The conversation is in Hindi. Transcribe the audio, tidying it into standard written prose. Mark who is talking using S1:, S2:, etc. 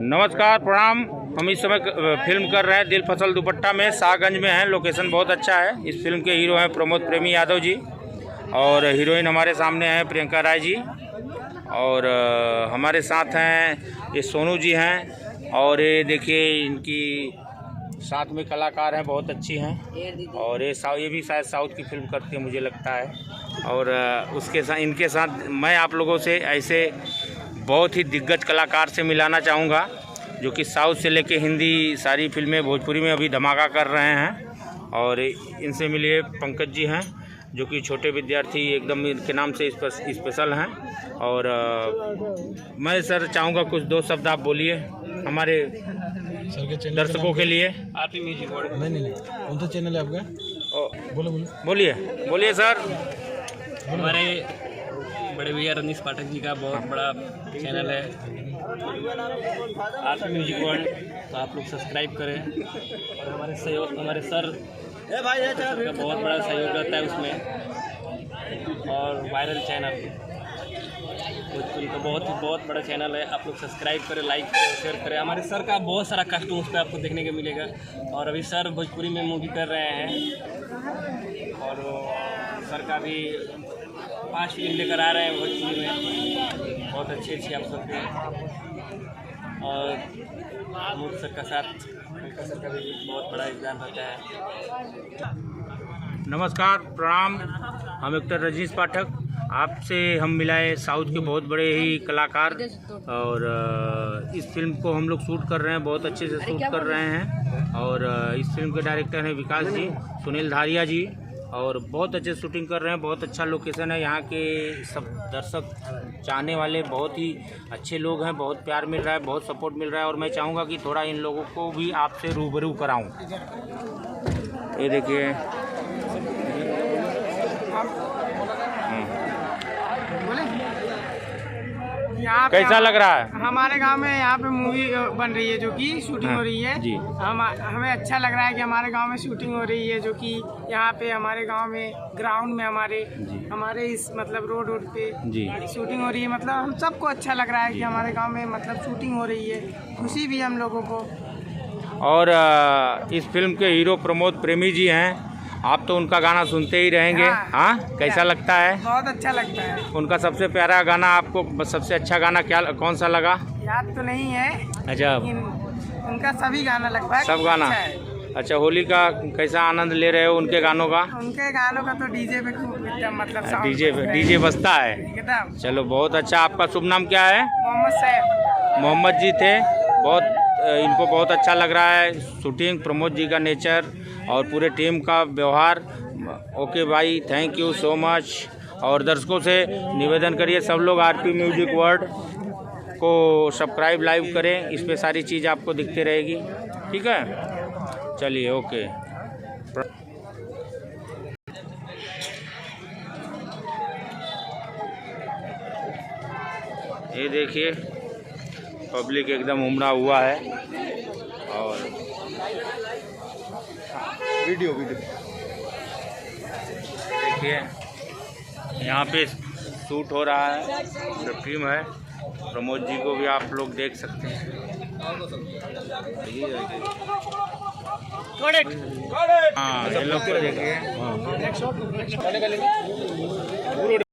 S1: नमस्कार, प्रणाम। हम इस समय फिल्म कर रहे हैं दिल फसल दुपट्टा में, शाहगंज में है। लोकेशन बहुत अच्छा है। इस फिल्म के हीरो हैं प्रमोद प्रेमी यादव जी और हीरोइन हमारे सामने हैं प्रियंका राय जी और हमारे साथ हैं ये सोनू जी हैं और ये देखिए इनकी साथ में कलाकार हैं, बहुत अच्छी हैं और ये भी शायद साउथ की फिल्म करती है मुझे लगता है। और उसके साथ इनके साथ मैं आप लोगों से ऐसे बहुत ही दिग्गज कलाकार से मिलाना चाहूँगा जो कि साउथ से लेके हिंदी सारी फिल्में भोजपुरी में अभी धमाका कर रहे हैं। और इनसे मिलिए पंकज जी हैं जो कि छोटे विद्यार्थी एकदम इनके नाम से स्पेशल हैं। और मैं सर चाहूँगा कुछ दो शब्द आप बोलिए हमारे दर्शकों के लिए। RP music world.
S2: नहीं कौन सा चैनल है आपका?
S1: बोलिए सर।
S3: हमारे बड़े भैया रजनीश पाठक जी का बहुत बड़ा चैनल है आरपी म्यूजिक वर्ल्ड, तो आप लोग सब्सक्राइब करें। और हमारे सर का बहुत बड़ा सहयोग रहता है उसमें। और वायरल चैनल भोजपुरी का बहुत बड़ा चैनल है, आप लोग सब्सक्राइब करें, लाइक करें, शेयर करें। हमारे सर का बहुत सारा कार्टून उस पर आपको देखने को मिलेगा। और अभी सर भोजपुरी में मूवी कर रहे हैं और सर का भी 5 फिल्म लेकर आ रहे हैं भोजपुरी में, बहुत अच्छी आप सबके। और मूर्ख सर का साथ सर का भी बहुत बड़ा योगदान रहता है।
S1: नमस्कार, प्रणाम। हम एक्टर रजनीश पाठक, आपसे हम मिलाए साउथ के बहुत बड़े ही कलाकार। और इस फिल्म को हम लोग शूट कर रहे हैं, बहुत अच्छे से शूट कर रहे हैं। और इस फिल्म के डायरेक्टर हैं विकास जी, सुनील धारिया जी, और बहुत अच्छे शूटिंग कर रहे हैं। बहुत अच्छा लोकेशन है। यहाँ के सब दर्शक चाहने वाले बहुत ही अच्छे लोग हैं, बहुत प्यार मिल रहा है, बहुत सपोर्ट मिल रहा है। और मैं चाहूँगा कि थोड़ा इन लोगों को भी आपसे रूबरू कराऊँ। ये देखिए कैसा लग रहा है?
S4: हमारे गांव में यहाँ पे मूवी बन रही है जो कि शूटिंग हो रही है
S1: जी।
S4: हमें अच्छा लग रहा है कि हमारे गांव में शूटिंग हो रही है, जो कि यहाँ पे हमारे गांव में ग्राउंड में हमारे इस मतलब रोड पे
S1: जी
S4: शूटिंग हो रही है। मतलब हम सबको अच्छा लग रहा है कि हमारे गाँव में मतलब शूटिंग हो रही है, खुशी भी हम लोगों को।
S1: और इस फिल्म के हीरो प्रमोद प्रेमी जी हैं, आप तो उनका गाना सुनते ही रहेंगे। हाँ, कैसा लगता है?
S4: बहुत अच्छा लगता है।
S1: उनका सबसे प्यारा गाना आपको सबसे अच्छा गाना कौन सा लगा?
S4: याद तो नहीं है,
S1: अच्छा,
S4: उनका सभी गाना लगता है,
S1: सब गाना अच्छा। होली का कैसा आनंद ले रहे हो उनके गानों का?
S4: उनके गानों का तो डीजे पे खूब एकदम मतलब
S1: डीजे बजता है
S4: एकदम।
S1: चलो, बहुत अच्छा। आपका शुभ नाम क्या है?
S4: मोहम्मद सैफ।
S1: मोहम्मद जी थे। बहुत इनको बहुत अच्छा लग रहा है शूटिंग, प्रमोद जी का नेचर और पूरे टीम का व्यवहार। ओके भाई, थैंक यू सो मच। और दर्शकों से निवेदन करिए सब लोग आरपी म्यूजिक वर्ल्ड को सब्सक्राइब लाइव करें, इस पे सारी चीज़ आपको दिखती रहेगी। ठीक है, चलिए ओके। ये देखिए पब्लिक एकदम उमड़ा हुआ है। और वीडियो देखिए यहाँ पे शूट हो रहा है, जो टीम है। प्रमोद जी को भी आप लोग देख सकते हैं। हाँ, ये लोग को देखिए।